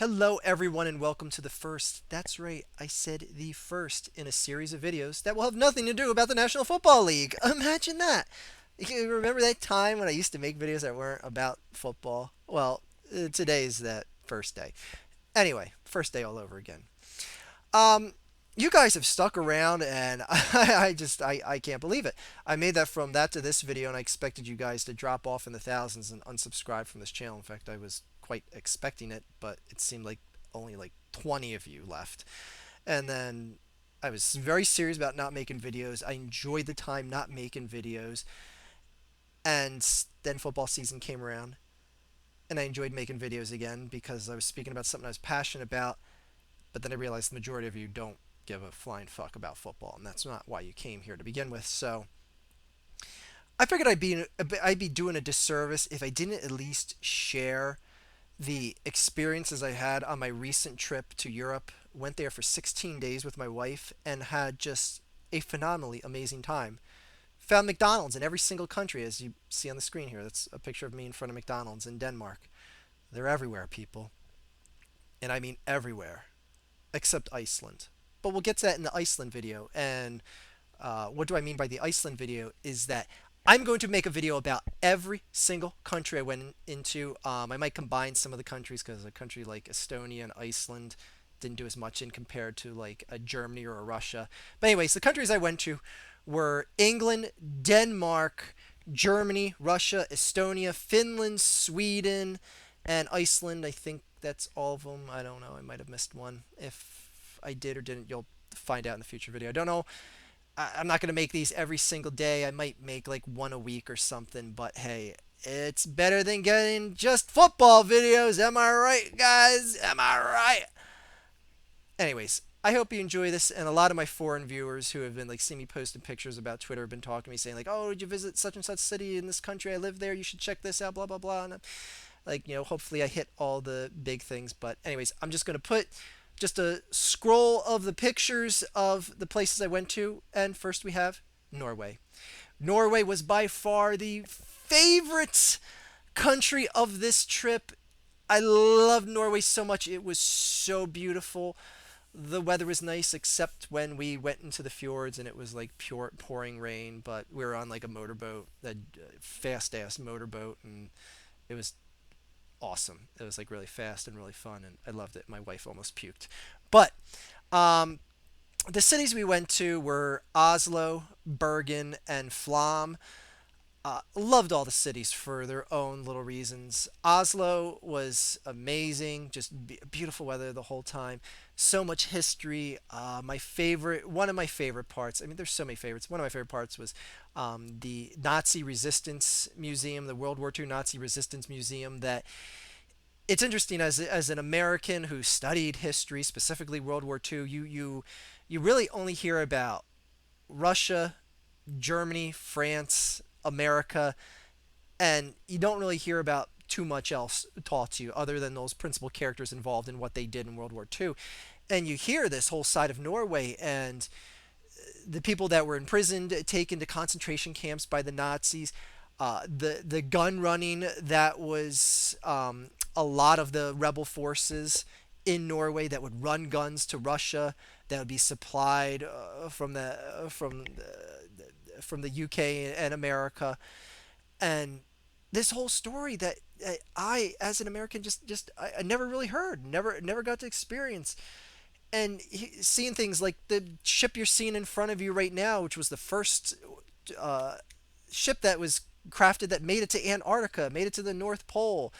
Hello, everyone, and welcome to the first. That's right, I said the first in a series of videos that will have nothing to do about the National Football League. Imagine that. You remember that time when I used to make videos that weren't about football? Well, today's that first day. Anyway, first day all over again. Um, you guys have stuck around, and I can't believe it. I made that from that to this video, and I expected you guys to drop off in the thousands and unsubscribe from this channel. In fact, I was quite expecting it, but it seemed like only like 20 of you left. And then I was very serious about not making videos. I enjoyed the time not making videos, and then football season came around, and I enjoyed making videos again because I was speaking about something I was passionate about. But then I realized the majority of you don't give a flying fuck about football, and that's not why you came here to begin with. So I figured I'd be doing a disservice if I didn't at least share the experiences I had on my recent trip to Europe. Went there for 16 days with my wife and had just a phenomenally amazing time. Found McDonald's in every single country, as you see on the screen here. That's a picture of me in front of McDonald's in Denmark. They're everywhere, people. And I mean everywhere, except Iceland. But we'll get to that in the Iceland video. And what do I mean by the Iceland video is that I'm going to make a video about every single country I went into. I might combine some of the countries because a country like Estonia and Iceland didn't do as much in compared to like a Germany or a Russia. But anyways, the countries I went to were England, Denmark, Germany, Russia, Estonia, Finland, Sweden, and Iceland. I think that's all of them. I don't know. I might have missed one. If I did or didn't, you'll find out in the future video. I don't know. I'm not going to make these every single day. I might make like one a week or something, but hey, it's better than getting just football videos. Am I right, guys? Am I right? Anyways, I hope you enjoy this, and a lot of my foreign viewers who have been like seeing me posting pictures about Twitter have been talking to me saying like, "Oh, did you visit such and such city in this country? I live there. You should check this out." Blah blah blah. And like hopefully I hit all the big things. But anyways, I'm just gonna put just a scroll of the pictures of the places I went to, and first we have Norway. Norway was by far the favorite country of this trip. I loved Norway so much. It was so beautiful. The weather was nice except when we went into the fjords and it was like pure pouring rain, but we were on like a motorboat, that fast ass motorboat, and it was awesome. It was like really fast and really fun, and I loved it. My wife almost puked. But um, the cities we went to were Oslo, Bergen, and Flam. Loved all the cities for their own little reasons. Oslo was amazing, just beautiful weather the whole time. So much history. One of my favorite parts. I mean, there's so many favorites. One of my favorite parts was the Nazi Resistance Museum, the World War II Nazi Resistance Museum. That it's interesting as an American who studied history, specifically World War II. You really only hear about Russia, Germany, France, America, and you don't really hear about too much else taught to you other than those principal characters involved in what they did in World War II. And you hear this whole side of Norway and the people that were imprisoned, taken to concentration camps by the Nazis, the gun running that was a lot of the rebel forces in Norway that would run guns to Russia that would be supplied from the UK and America, and this whole story that I, as an American, I never really heard, never got to experience, and seeing things like the ship you're seeing in front of you right now, which was the first uh, ship that was crafted that made it to Antarctica, made it to the North Pole,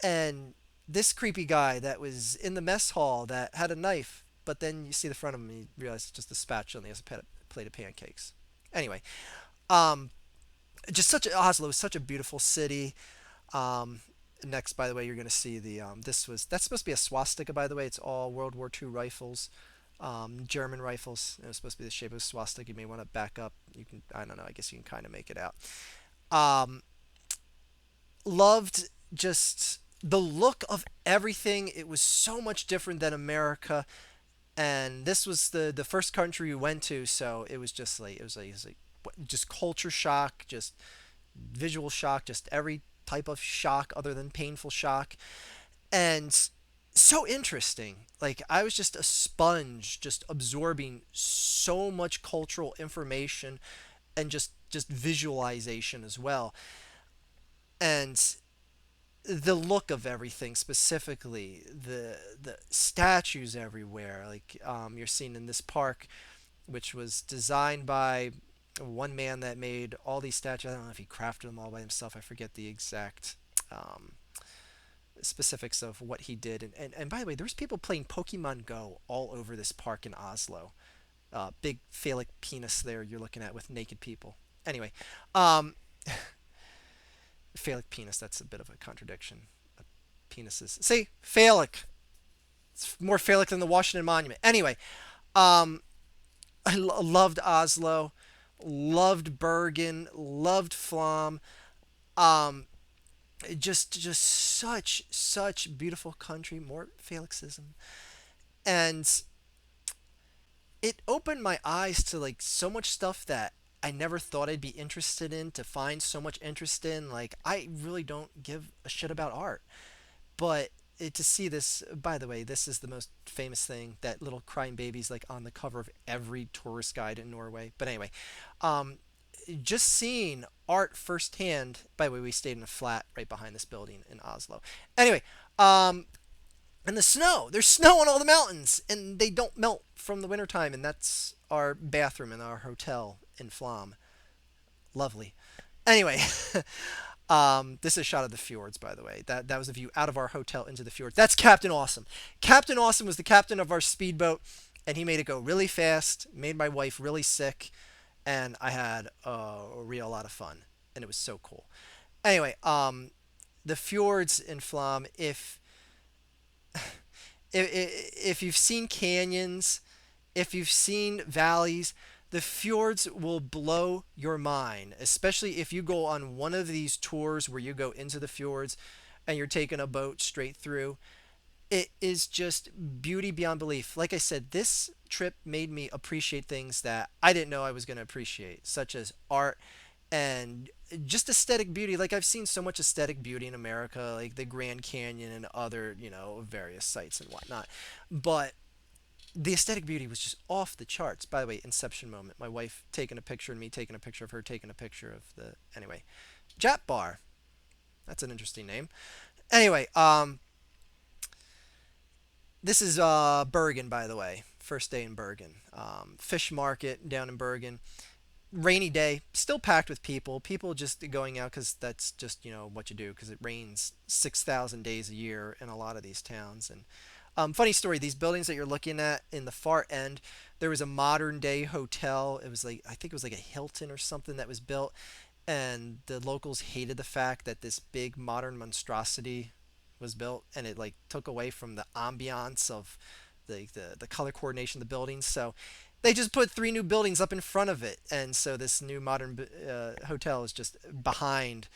and this creepy guy that was in the mess hall that had a knife, but then you see the front of him and you realize it's just a spatula and he has a plate of pancakes. Anyway, um, just such Oslo is such a beautiful city. Um, Next, by the way, you're going to see the that's supposed to be a swastika. By the way, it's all World War II rifles, German rifles. It was supposed to be the shape of a swastika. You may want to back up. You can, I don't know. I guess you can kind of make it out. Um, Loved just the look of everything. It was so much different than America, and this was the first country we went to, so it was just like just culture shock, just visual shock, just every type of shock other than painful shock. And so interesting. Like I was just a sponge, just absorbing so much cultural information and just visualization as well. And the look of everything, specifically the statues everywhere, like you're seeing in this park, which was designed by one man that made all these statues. I don't know if he crafted them all by himself. I forget the exact um, specifics of what he did. And by the way, there's people playing Pokemon Go all over this park in Oslo. Big phallic penis there you're looking at with naked people. Anyway, um, phallic penis, that's a bit of a contradiction. Penises. See, phallic. It's more phallic than the Washington Monument. Anyway, um, loved Oslo, loved Bergen, loved Flom. Um, just such beautiful country. More phallicism, and it opened my eyes to like so much stuff that I never thought I'd be interested in. To find so much interest in, like I really don't give a shit about art, but to see this, by the way, this is the most famous thing, that little crying baby's like on the cover of every tourist guide in Norway. But anyway, um, just seeing art firsthand. By the way, we stayed in a flat right behind this building in Oslo. Anyway, um, and the snow. There's snow on all the mountains, and they don't melt from the wintertime. And that's our bathroom in our hotel in Flom. Lovely. Anyway, this is a shot of the fjords, by the way. That was a view out of our hotel into the fjords. That's Captain Awesome. Captain Awesome was the captain of our speedboat, and he made it go really fast, made my wife really sick, and I had a real lot of fun, and it was so cool. Anyway, the fjords in Flam, if you've seen canyons, if you've seen valleys, the fjords will blow your mind, especially if you go on one of these tours where you go into the fjords and you're taking a boat straight through. It is just beauty beyond belief. Like I said, this trip made me appreciate things that I didn't know I was going to appreciate, such as art and just aesthetic beauty. Like I've seen so much aesthetic beauty in America, like the Grand Canyon and other, various sites and whatnot. But the aesthetic beauty was just off the charts. By the way, inception moment. My wife taking a picture and me taking a picture of her taking a picture of the anyway. Jap Bar. That's an interesting name. Anyway, this is Bergen, by the way. First day in Bergen. Fish market down in Bergen. Rainy day, still packed with people. People just going out because that's just what you do because it rains 6,000 days a year in a lot of these towns. And funny story, these buildings that you're looking at in the far end, there was a modern day hotel. It was like I think it was like a Hilton or something that was built, and the locals hated the fact that this big modern monstrosity was built, and it like took away from the ambiance of the color coordination of the buildings. So they just put three new buildings up in front of it, and so this new modern hotel is just behind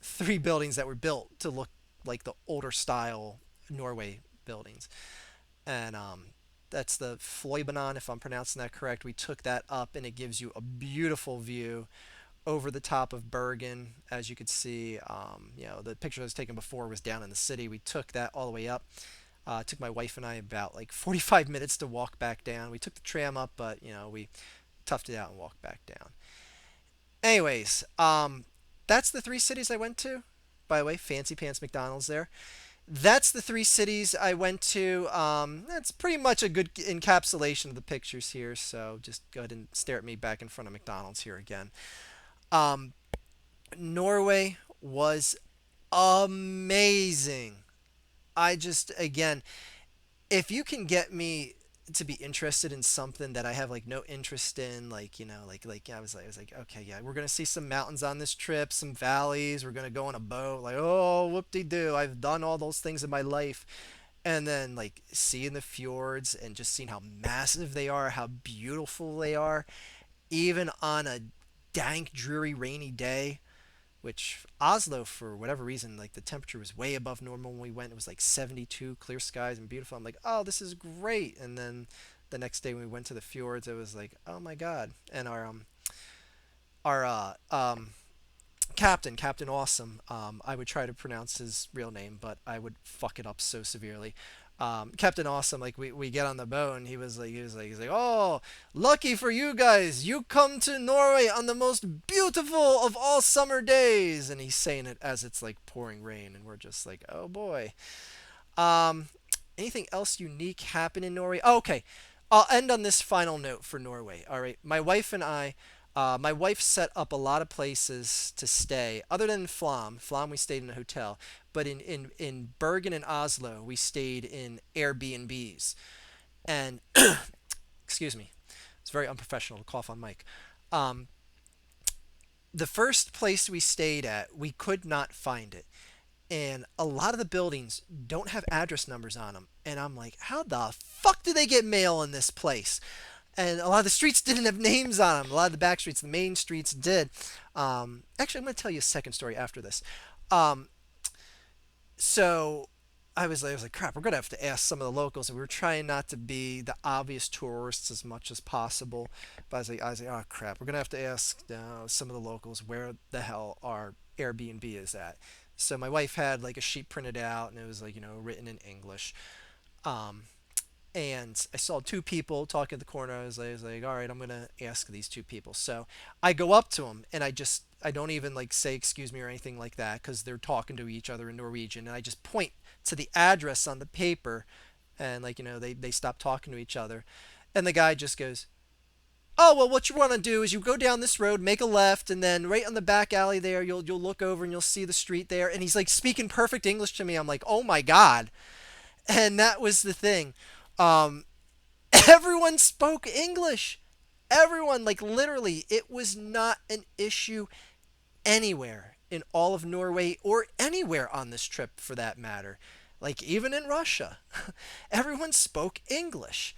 three buildings that were built to look like the older style Norway buildings. And that's the Floibanon, if I'm pronouncing that correct. We took that up, and it gives you a beautiful view over the top of Bergen. As you could see, the picture I was taken before was down in the city. We took that all the way up. It took my wife and I about like 45 minutes to walk back down. We took the tram up, but we toughed it out and walked back down. Anyways, that's the three cities I went to. By the way, fancy pants McDonald's there. That's the three cities I went to. That's pretty much a good encapsulation of the pictures here. So just go ahead and stare at me back in front of McDonald's here again. Um, Norway was amazing. I just, again, if you can get me to be interested in something that I have like no interest in, like I was like, okay, yeah, we're gonna see some mountains on this trip, some valleys, we're gonna go on a boat, like, oh, whoop de doo, I've done all those things in my life, and then like seeing the fjords and just seeing how massive they are, how beautiful they are, even on a dank, dreary, rainy day, which Oslo, for whatever reason, like the temperature was way above normal when we went. It was like 72, clear skies and beautiful. I'm like, oh, this is great. And then the next day when we went to the fjords, it was like, oh my god. And our Captain Awesome, I would try to pronounce his real name, but I would fuck it up so severely. Captain Awesome, like we get on the boat and he's like, oh, lucky for you guys, you come to Norway on the most beautiful of all summer days, and he's saying it as it's like pouring rain, and we're just like, oh boy. Um, Anything else unique happen in Norway? Oh, okay, I'll end on this final note for Norway. All right, my wife and I. My wife set up a lot of places to stay, other than Flam. Flam, we stayed in a hotel, but in Bergen and Oslo, we stayed in Airbnbs. And excuse me, it's very unprofessional to cough on mic. Um, the first place we stayed at, we could not find it, and a lot of the buildings don't have address numbers on them. And I'm like, how the fuck do they get mail in this place? And a lot of the streets didn't have names on them. A lot of the back streets, the main streets did. Actually, I'm going to tell you a second story after this. Um, so I was like, crap, we're gonna have to ask some of the locals, and we were trying not to be the obvious tourists as much as possible. But I was like, oh crap, we're gonna have to ask some of the locals where the hell our Airbnb is at. So my wife had like a sheet printed out, and it was like written in English. Um, and I saw two people talking at the corner. I was like, all right, I'm gonna ask these two people. So I go up to them, and I don't even like say excuse me or anything like that because they're talking to each other in Norwegian, and I just point to the address on the paper, and like they stop talking to each other, and the guy just goes, oh well, what you want to do is you go down this road, make a left, and then right on the back alley there, you'll look over and you'll see the street there, and he's like speaking perfect English to me. I'm like, oh my god. And that was the thing. Um, Everyone spoke English. Everyone, like literally, it was not an issue anywhere in all of Norway or anywhere on this trip for that matter. Like even in Russia, everyone spoke English.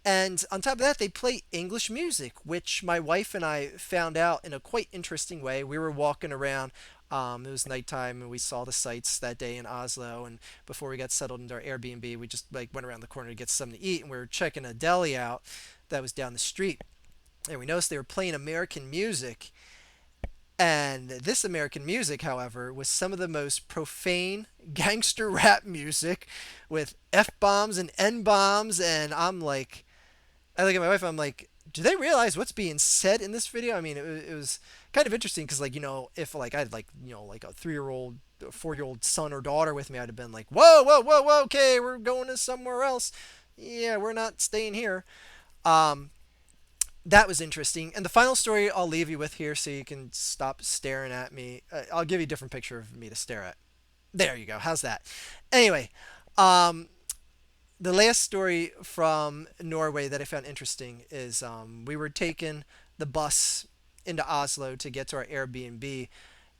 And on top of that, they play English music, which my wife and I found out in a quite interesting way. We were walking around. It was nighttime, and we saw the sights that day in Oslo. And before we got settled into our Airbnb, we just like went around the corner to get something to eat. And we were checking a deli out that was down the street, and we noticed they were playing American music. And this American music, however, was some of the most profane gangster rap music with F bombs and N bombs. And I look at my wife. I'm like, do they realize what's being said in this video? I mean, it was kind of interesting because, like, if like I had like like a 3-year-old, 4-year-old son or daughter with me, I'd have been like, whoa, whoa, whoa, whoa, okay, we're going to somewhere else. Yeah, we're not staying here. Um, that was interesting. And the final story I'll leave you with here, so you can stop staring at me. I'll give you a different picture of me to stare at. There you go. How's that? Anyway, um, the last story from Norway that I found interesting is we were taking the bus into Oslo to get to our Airbnb,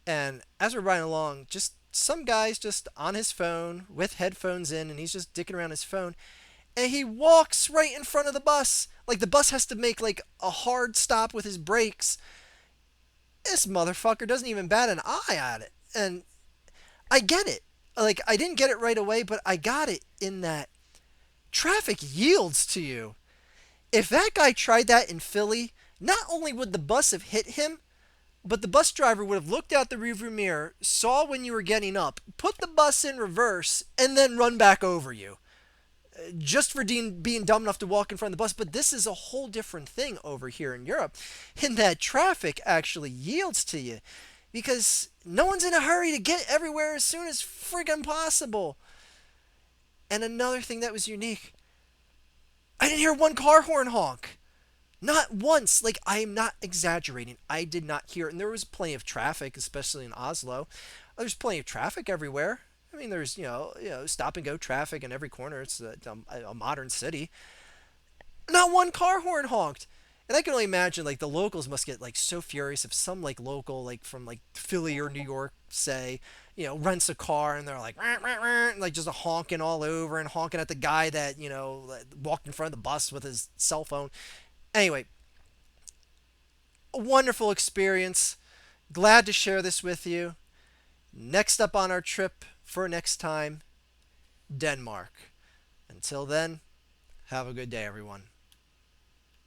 and as we're riding along, just some guy's just on his phone with headphones in, and he's just dicking around his phone, and he walks right in front of the bus. Like the bus has to make like a hard stop with his brakes. This motherfucker doesn't even bat an eye at it, and I get it. Like I didn't get it right away, but I got it in that traffic yields to you. If that guy tried that in Philly, not only would the bus have hit him, but the bus driver would have looked out the rearview mirror, saw when you were getting up, put the bus in reverse, and then run back over you. Just for being dumb enough to walk in front of the bus. But this is a whole different thing over here in Europe, in that traffic actually yields to you because no one's in a hurry to get everywhere as soon as friggin' possible. And another thing that was unique, I didn't hear one car horn honk. Not once. Like, I am not exaggerating. I did not hear it. And there was plenty of traffic, especially in Oslo. There's plenty of traffic everywhere. I mean, there's, stop and go traffic in every corner. It's a modern city. Not one car horn honked. And I can only imagine, like, the locals must get, like, so furious if some, like, local, like, from, like, Philly or New York, say, rents a car and they're like, "Rah, rah, rah," like, just honking all over and honking at the guy that, walked in front of the bus with his cell phone. Anyway, a wonderful experience. Glad to share this with you. Next up on our trip for next time, Denmark. Until then, have a good day, everyone.